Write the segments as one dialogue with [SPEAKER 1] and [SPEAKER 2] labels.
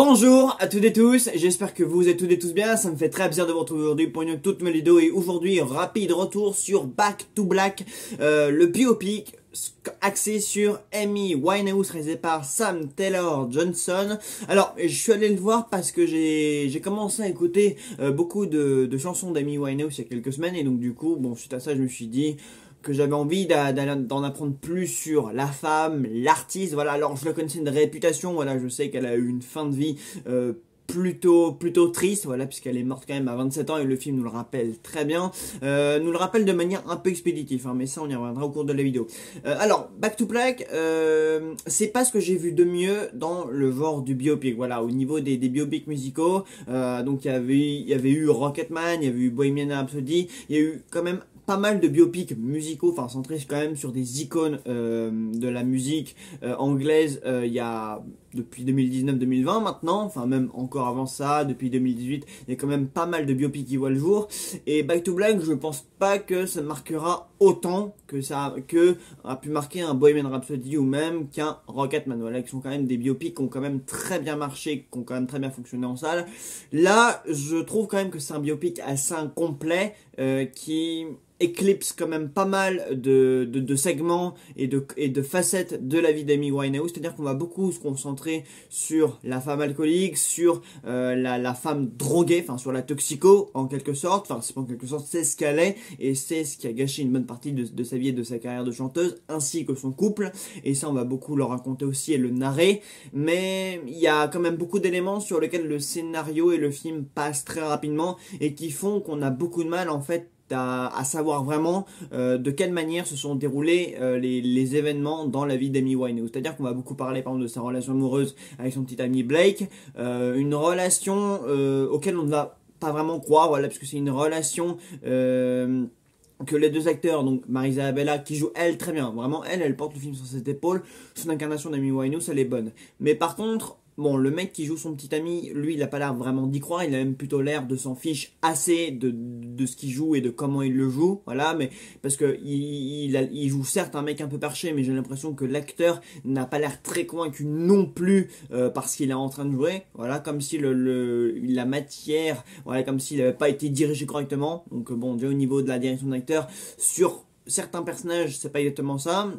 [SPEAKER 1] Bonjour à toutes et tous, j'espère que vous êtes toutes et tous bien, ça me fait très plaisir de vous retrouver aujourd'hui pour une toute nouvelle vidéo et aujourd'hui rapide retour sur Back to Black, le biopic axé sur Amy Winehouse réalisé par Sam Taylor Johnson. Alors je suis allé le voir parce que j'ai commencé à écouter beaucoup de chansons d'Amy Winehouse il y a quelques semaines et donc du coup bon suite à ça je me suis dit que j'avais envie d'en apprendre plus sur la femme, l'artiste, voilà. Alors je la connaissais de réputation, voilà, je sais qu'elle a eu une fin de vie plutôt triste, voilà, puisqu'elle est morte quand même à 27 ans et le film nous le rappelle très bien, nous le rappelle de manière un peu expéditive, hein, mais ça on y reviendra au cours de la vidéo. Alors, Back to Black, c'est pas ce que j'ai vu de mieux dans le genre du biopic, voilà, au niveau des biopics musicaux, donc il y avait eu Rocketman, il y avait eu Bohemian Rhapsody, il y a eu quand même pas mal de biopics musicaux, enfin centrés quand même sur des icônes de la musique anglaise il y a depuis 2019-2020 maintenant, enfin même encore avant ça, depuis 2018, il y a quand même pas mal de biopics qui voient le jour. Et Back to Black, je pense pas que ça marquera autant que ça a pu marquer un Bohemian Rhapsody ou même qu'un Rocketman, voilà, qui sont quand même des biopics qui ont quand même très bien marché, qui ont quand même très bien fonctionné en salle. Là, je trouve quand même que c'est un biopic assez incomplet qui éclipse quand même pas mal de segments et de facettes de la vie d'Amy Winehouse, c'est-à-dire qu'on va beaucoup se concentrer sur la femme alcoolique, sur la femme droguée, enfin sur la toxico en quelque sorte, enfin c'est pas en quelque sorte, c'est ce qu'elle est et c'est ce qui a gâché une bonne partie de sa vie et de sa carrière de chanteuse, ainsi que son couple, et ça on va beaucoup le raconter aussi et le narrer, mais il y a quand même beaucoup d'éléments sur lesquels le scénario et le film passent très rapidement et qui font qu'on a beaucoup de mal en fait à savoir vraiment de quelle manière se sont déroulés les événements dans la vie d'Amy Winehouse. C'est-à-dire qu'on va beaucoup parler par exemple de sa relation amoureuse avec son petit ami Blake, une relation auquel on ne va pas vraiment croire, voilà, parce que c'est une relation que les deux acteurs, donc Marie-Isabella qui joue elle très bien, vraiment elle porte le film sur ses épaules, son incarnation d'Amy Winehouse elle est bonne. Mais par contre, bon, le mec qui joue son petit ami, lui, il a pas l'air vraiment d'y croire, il a même plutôt l'air de s'en fiche assez de ce qu'il joue et de comment il le joue, voilà, mais parce que il joue certes un mec un peu perché, mais j'ai l'impression que l'acteur n'a pas l'air très convaincu non plus par ce qu'il est en train de jouer, voilà, comme si la matière, voilà, comme s'il n'avait pas été dirigé correctement, donc bon, déjà au niveau de la direction d'acteur, sur certains personnages, c'est pas exactement ça.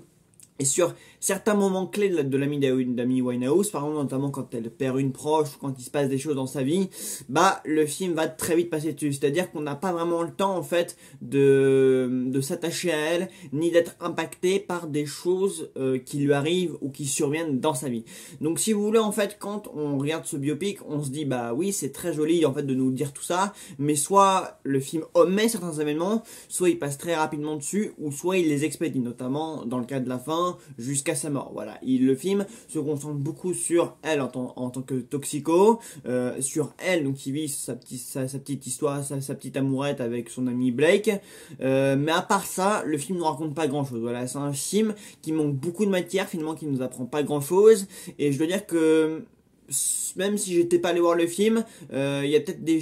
[SPEAKER 1] Et sur certains moments clés de la vie d'Amy Winehouse, par exemple notamment quand elle perd une proche ou quand il se passe des choses dans sa vie, bah le film va très vite passer dessus. C'est-à-dire qu'on n'a pas vraiment le temps en fait de s'attacher à elle, ni d'être impacté par des choses qui lui arrivent ou qui surviennent dans sa vie. Donc si vous voulez en fait quand on regarde ce biopic, on se dit bah oui c'est très joli en fait de nous dire tout ça, mais soit le film omet certains événements, soit il passe très rapidement dessus, ou soit il les expédie, notamment dans le cas de la fin, jusqu'à sa mort. Voilà, le film se concentre beaucoup sur elle en tant que toxico, sur elle donc qui vit sa petite histoire, sa petite amourette avec son ami Blake. Mais à part ça, le film ne raconte pas grand chose. Voilà, c'est un film qui manque beaucoup de matière, finalement qui nous apprend pas grand chose. Et je dois dire que même si j'étais pas allé voir le film, il y a peut-être des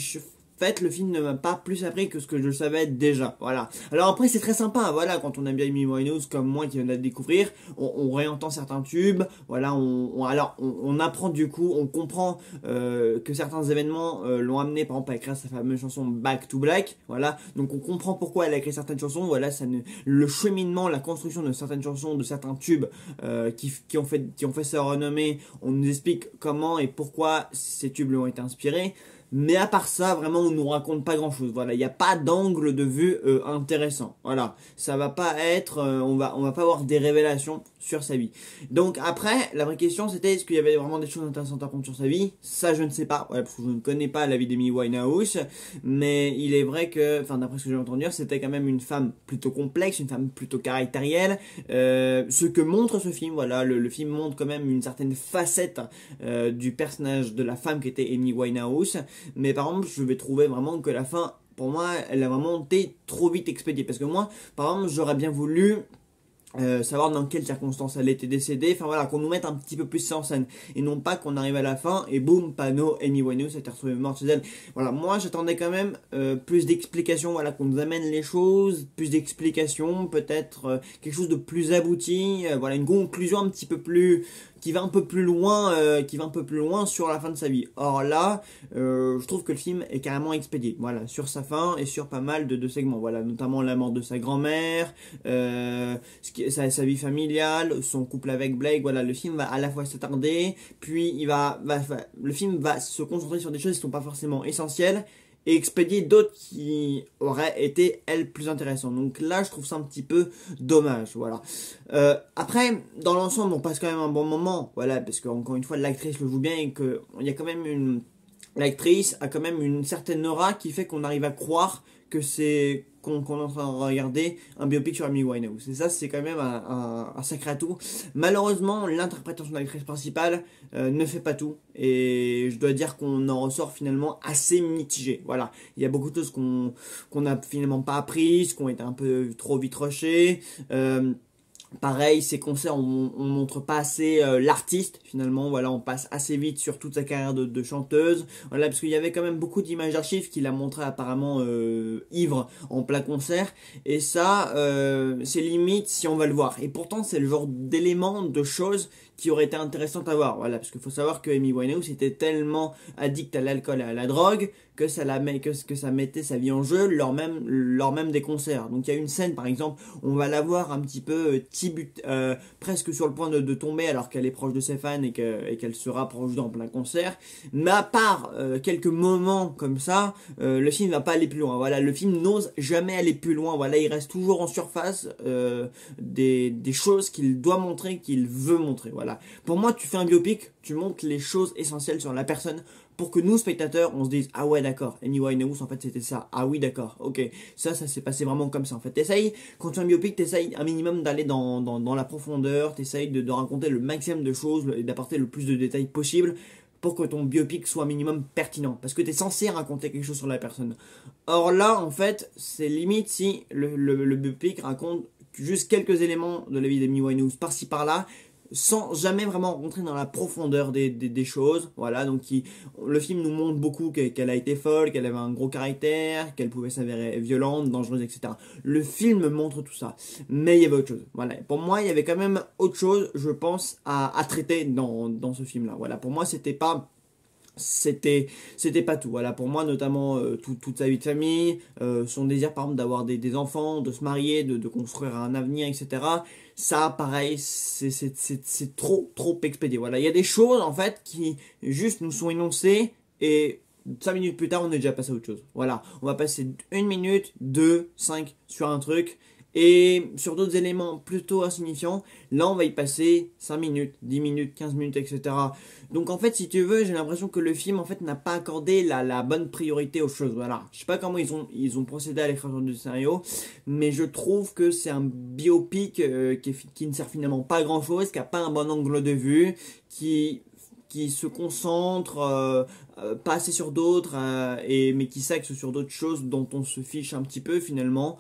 [SPEAKER 1] fait, le film ne m'a pas plus appris que ce que je savais déjà. Voilà. Alors après, c'est très sympa. Voilà, quand on aime bien Amy Winehouse, comme moi qui viens de la découvrir, on réentend certains tubes. Voilà, on apprend du coup, on comprend que certains événements l'ont amené, par exemple, à écrire sa fameuse chanson Back to Black. Voilà, donc on comprend pourquoi elle a écrit certaines chansons. Voilà, le cheminement, la construction de certaines chansons, de certains tubes qui ont fait sa renommée. On nous explique comment et pourquoi ces tubes lui ont été inspirés. Mais à part ça, vraiment, on nous raconte pas grand chose. Voilà, il n'y a pas d'angle de vue intéressant. Voilà, ça va pas être, on va pas avoir des révélations sur sa vie. Donc après, la vraie question c'était est-ce qu'il y avait vraiment des choses intéressantes à apprendre sur sa vie? Ça, je ne sais pas. Ouais, parce que je ne connais pas la vie d'Amy Winehouse, mais il est vrai que, enfin d'après ce que j'ai entendu dire, c'était quand même une femme plutôt complexe, une femme plutôt caractérielle. Ce que montre ce film, voilà, le film montre quand même une certaine facette du personnage de la femme qui était Amy Winehouse. Mais par exemple, je vais trouver vraiment que la fin, pour moi, elle a vraiment été trop vite expédiée. Parce que moi, par exemple, j'aurais bien voulu savoir dans quelles circonstances elle était décédée, enfin voilà, qu'on nous mette un petit peu plus ça en scène, et non pas qu'on arrive à la fin et boum, panneau, Amy Winehouse s'était retrouvée morte chez elle. Voilà, moi j'attendais quand même plus d'explications, voilà, qu'on nous amène les choses, plus d'explications, peut-être quelque chose de plus abouti, voilà, une conclusion un petit peu plus qui va un peu plus loin, sur la fin de sa vie. Or là, je trouve que le film est carrément expédié, voilà, sur sa fin et sur pas mal de segments, voilà, notamment la mort de sa grand-mère, sa vie familiale, son couple avec Blake, voilà, le film va à la fois s'attarder, puis le film va se concentrer sur des choses qui sont pas forcément essentielles, et expédier d'autres qui auraient été, elles, plus intéressantes. Donc là, je trouve ça un petit peu dommage, voilà. Après, dans l'ensemble, on passe quand même un bon moment, voilà, parce qu'encore une fois, l'actrice le joue bien et que il y a quand même l'actrice a quand même une certaine aura qui fait qu'on arrive à croire que c'est qu'on est en train de regarder un biopic sur Amy Winehouse. Et ça, c'est quand même un sacré atout. Malheureusement, l'interprétation de l'actrice principale ne fait pas tout. Et je dois dire qu'on en ressort finalement assez mitigé. Voilà, il y a beaucoup de choses qu'on n'a finalement pas apprises, qui ont été un peu trop vite rushées. Pareil, ces concerts, on montre pas assez l'artiste finalement. Voilà, on passe assez vite sur toute sa carrière de chanteuse. Voilà, parce qu'il y avait quand même beaucoup d'images d'archives qu'il a montré apparemment ivre en plein concert. Et ça, c'est limite si on va le voir. Et pourtant, c'est le genre d'élément, de choses qui aurait été intéressantes à voir. Voilà, parce qu'il faut savoir que Amy Winehouse était tellement addict à l'alcool et à la drogue que ça mettait sa vie en jeu lors même des concerts. Donc il y a une scène par exemple, on va la voir un petit peu presque sur le point de tomber alors qu'elle est proche de ses fans et qu'elle se rapproche dans plein concert. Mais à part quelques moments comme ça, le film va pas aller plus loin. Voilà, le film n'ose jamais aller plus loin. Voilà, il reste toujours en surface des choses qu'il doit montrer, qu'il veut montrer. Voilà. Pour moi, tu fais un biopic, tu montres les choses essentielles sur la personne pour que nous, spectateurs, on se dise, ah ouais, d'accord, Amy Winehouse, en fait, c'était ça. Ah oui, d'accord, ok. Ça s'est passé vraiment comme ça, en fait. Quand tu fais un biopic, t'essayes un minimum d'aller dans la profondeur, t'essayes de raconter le maximum de choses et d'apporter le plus de détails possible pour que ton biopic soit un minimum pertinent. Parce que t'es censé raconter quelque chose sur la personne. Or là, en fait, c'est limite si le biopic raconte juste quelques éléments de la vie d'Amy Winehouse par-ci par-là, sans jamais vraiment rentrer dans la profondeur des choses. Voilà, donc le film nous montre beaucoup qu'elle a été folle, qu'elle avait un gros caractère, qu'elle pouvait s'avérer violente, dangereuse, etc. Le film montre tout ça, mais il y avait autre chose. Voilà, pour moi, il y avait quand même autre chose, je pense, à traiter dans ce film-là. Voilà, pour moi, c'était pas tout. Voilà, pour moi, notamment toute sa vie de famille, son désir par exemple d'avoir des enfants, de se marier, de construire un avenir, etc. Ça, pareil, c'est trop expédié. Voilà, il y a des choses en fait qui juste nous sont énoncées et 5 minutes plus tard on est déjà passé à autre chose. Voilà, on va passer 1 minute, 2, 5 sur un truc. Et sur d'autres éléments plutôt insignifiants, là on va y passer 5 minutes, 10 minutes, 15 minutes, etc. Donc en fait, si tu veux, j'ai l'impression que le film en fait n'a pas accordé la bonne priorité aux choses. Voilà, je sais pas comment ils ont procédé à l'écriture du scénario, mais je trouve que c'est un biopic qui ne sert finalement pas à grand chose, qui a pas un bon angle de vue, qui se concentre pas assez sur d'autres, mais qui s'axe sur d'autres choses dont on se fiche un petit peu finalement.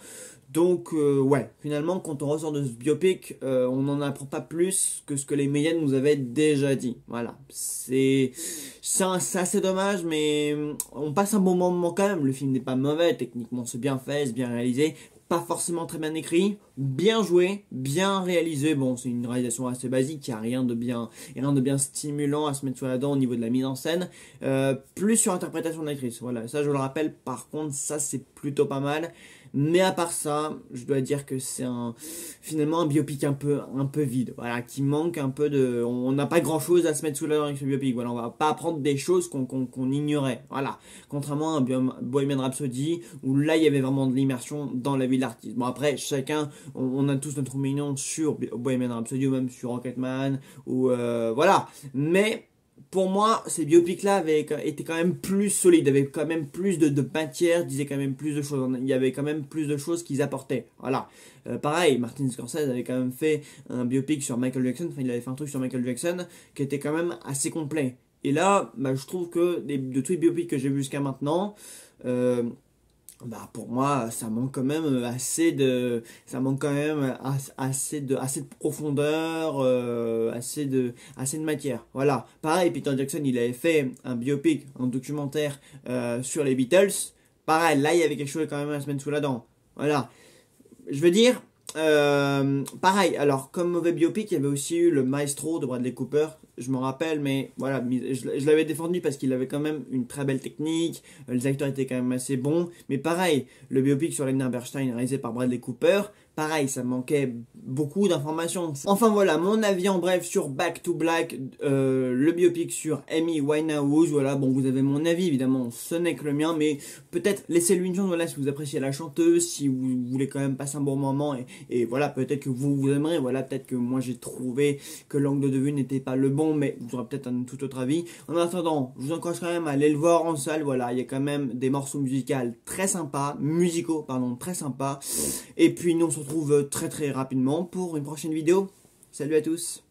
[SPEAKER 1] Donc ouais, finalement quand on ressort de ce biopic, on n'en apprend pas plus que ce que les médias nous avaient déjà dit. Voilà, c'est assez dommage, mais on passe un bon moment quand même. Le film n'est pas mauvais, techniquement c'est bien fait, c'est bien réalisé, pas forcément très bien écrit, bien joué, bien réalisé. Bon, c'est une réalisation assez basique, il n'y a rien de bien stimulant à se mettre sous la dent au niveau de la mise en scène. Plus sur l'interprétation de l'actrice, voilà, ça je le rappelle, par contre ça c'est plutôt pas mal. Mais à part ça, je dois dire que c'est finalement un biopic un peu vide, voilà, qui manque un peu de, on n'a pas grand chose à se mettre sous la dent avec ce biopic, voilà, on va pas apprendre des choses qu'on ignorait, voilà, contrairement à un Bohemian Rhapsody, où là il y avait vraiment de l'immersion dans la vie de l'artiste. Bon après, chacun, on a tous notre opinion sur Bohemian Rhapsody, ou même sur Rocketman, ou voilà, mais pour moi, ces biopics-là étaient quand même plus solides, avaient quand même plus de matière, disaient quand même plus de choses. Il y avait quand même plus de choses qu'ils apportaient. Voilà. Pareil, Martin Scorsese avait quand même fait un biopic sur Michael Jackson. Enfin, il avait fait un truc sur Michael Jackson qui était quand même assez complet. Et là, bah, je trouve que de tous les biopics que j'ai vus jusqu'à maintenant, bah pour moi ça manque quand même assez de profondeur, assez de matière. Voilà, pareil, Peter Jackson il avait fait un biopic, un documentaire sur les Beatles. Pareil, là il y avait quelque chose quand même à se mettre sous la dent. Voilà, je veux dire, Pareil, alors comme mauvais biopic, il y avait aussi eu le Maestro de Bradley Cooper, je me rappelle, mais voilà, je l'avais défendu parce qu'il avait quand même une très belle technique, les acteurs étaient quand même assez bons, mais pareil, le biopic sur Leonard Bernstein réalisé par Bradley Cooper, pareil, ça manquait beaucoup d'informations. Enfin voilà, mon avis en bref sur Back to Black, le biopic sur Amy Winehouse, voilà, bon vous avez mon avis évidemment, ce n'est que le mien, mais peut-être laissez-lui une chance, voilà, si vous appréciez la chanteuse, si vous voulez quand même passer un bon moment, et voilà, peut-être que vous aimerez, voilà, peut-être que moi j'ai trouvé que l'angle de vue n'était pas le bon, mais vous aurez peut-être un tout autre avis. En attendant, je vous encourage quand même à aller le voir en salle, voilà, il y a quand même des morceaux musicaux, pardon, très sympas, et puis nous on se retrouve très très rapidement pour une prochaine vidéo. Salut à tous!